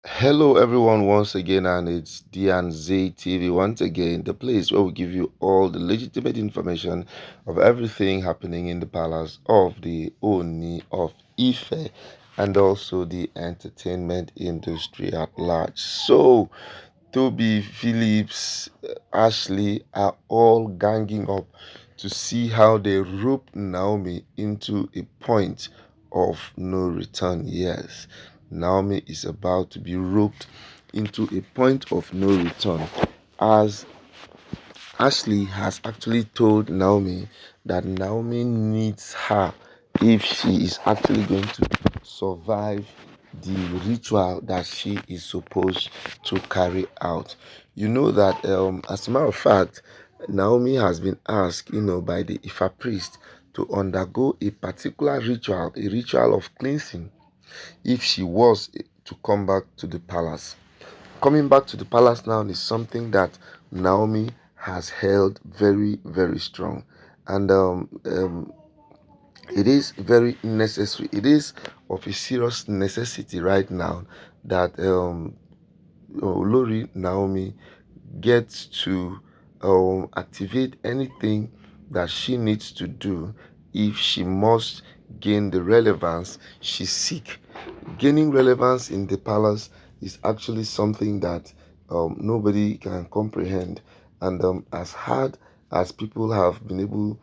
Hello, everyone, once again, and it's DNZ TV once again, the place where we give you all the legitimate information of everything happening in the palace of the Oni of Ife and also the entertainment industry at large. So, Toby, Phillips, Ashley are all ganging up to see how they rope Naomi into a point of no return. Yes, Naomi is about to be roped into a point of no return as Ashley has actually told Naomi that Naomi needs her if she is actually going to survive the ritual that she is supposed to carry out. You know that, as a matter of fact, Naomi has been asked, by the Ifa priest to undergo a particular ritual, a ritual of cleansing, if she was to come back to the palace. Coming back to the palace now is something that Naomi has held very, very strong. And it is very necessary. It is of a serious necessity right now that Olori Naomi gets to activate anything that she needs to do if she must gain the relevance she seeks. Gaining relevance in the palace is actually something that nobody can comprehend, and as hard as people have been able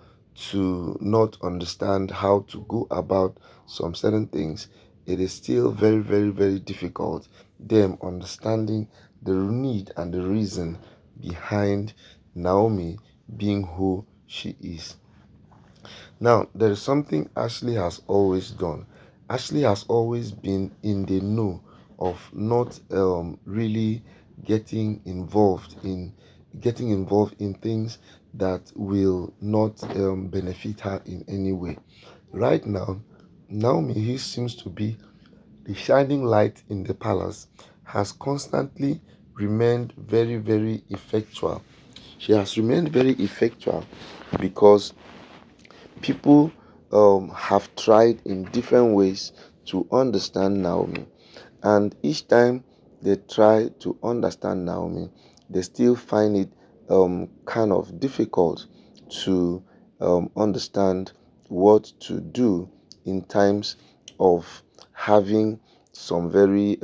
to not understand how to go about some certain things, it is still very, very, very difficult them understanding the need and the reason behind Naomi being who she is. Now, there is something Ashley has always done. Ashley has always been in the know of not really getting involved in things that will not benefit her in any way. Right now, Naomi, who seems to be the shining light in the palace, has constantly remained very, very effectual. She has remained very effectual because people have tried in different ways to understand Naomi, and each time they try to understand Naomi, they still find it kind of difficult to understand what to do in times of having some very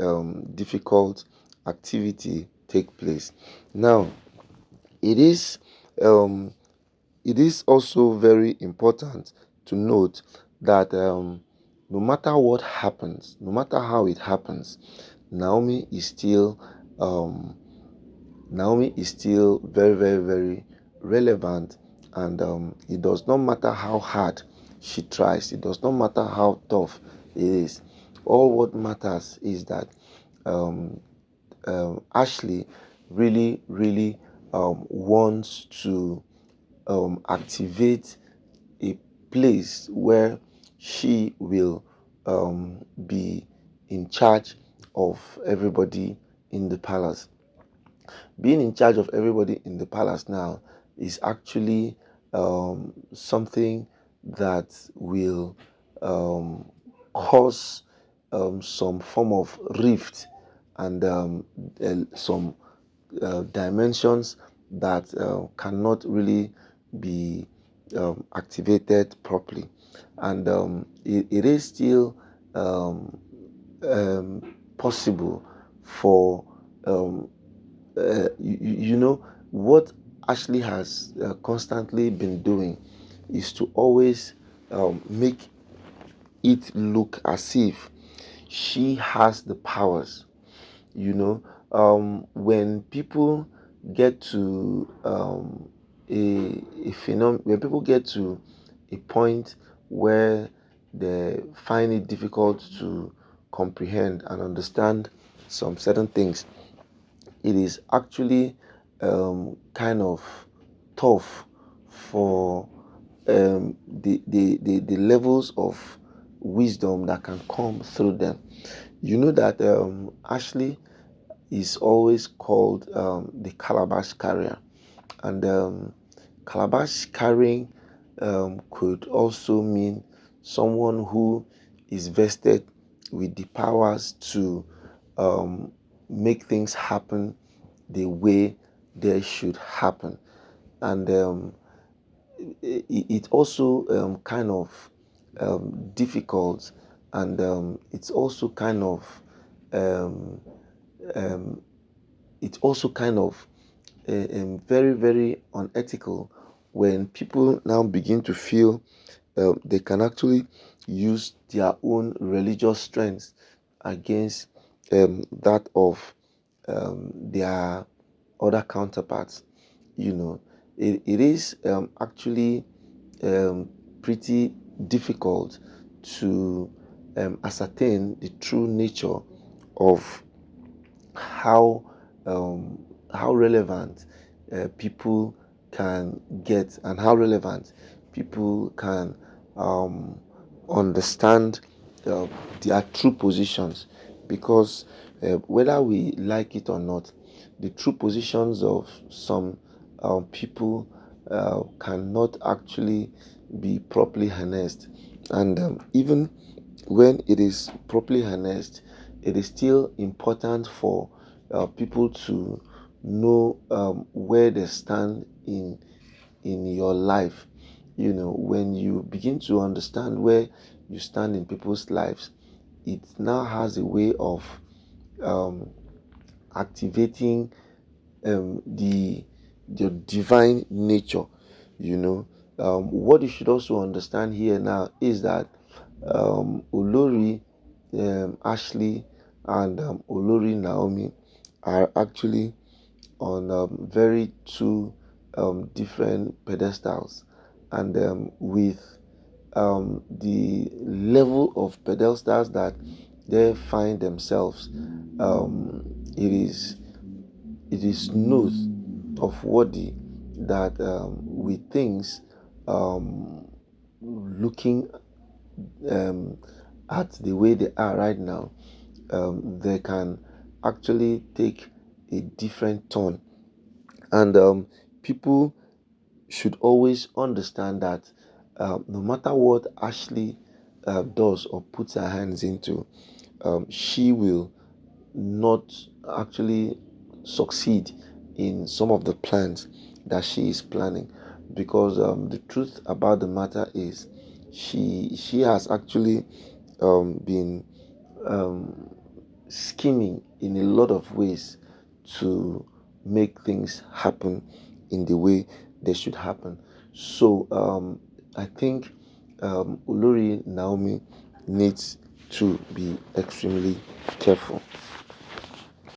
difficult activity take place. Now, it is um, it is also very important to note that no matter what happens, no matter how it happens, Naomi is still um, Naomi is still very, very, very relevant, and it does not matter how hard she tries. It does not matter how tough it is. All what matters is that um, Ashley really, really wants to activate a place where she will be in charge of everybody in the palace. Being in charge of everybody in the palace now is actually something that will um, cause some form of rift and some dimensions that cannot really be activated properly. And it is still possible for um, what Ashley has constantly been doing is to always make it look as if she has the powers. When people get to when people get to a point where they find it difficult to comprehend and understand some certain things, it is actually kind of tough for the levels of wisdom that can come through them. You know that Ashley is always called the calabash carrier, and calabash carrying could also mean someone who is vested with the powers to make things happen the way they should happen. And it also kind of difficult, and it's also kind of um, um, it's also kind of very, very unethical when people now begin to feel they can actually use their own religious strength against that of their other counterparts. It is actually pretty difficult to ascertain the true nature of how um, how relevant people can get, and how relevant people can um, understand uh, their true positions, because whether we like it or not, the true positions of some people cannot actually be properly harnessed. And even when it is properly harnessed, it is still important for people to know where they stand in your life. When you begin to understand where you stand in people's lives, it now has a way of um, activating the your divine nature. What you should also understand here now is that Olori Ashley and Olori Naomi are actually on very two different pedestals, and with the level of pedestals that they find themselves, it is smooth of worthy that with things looking um, at the way they are right now, they can actually take a different turn. And people should always understand that no matter what Ashley does or puts her hands into, she will not actually succeed in some of the plans that she is planning, because the truth about the matter is she has actually been um, scheming in a lot of ways to make things happen in the way they should happen. So I think Olori Naomi needs to be extremely careful.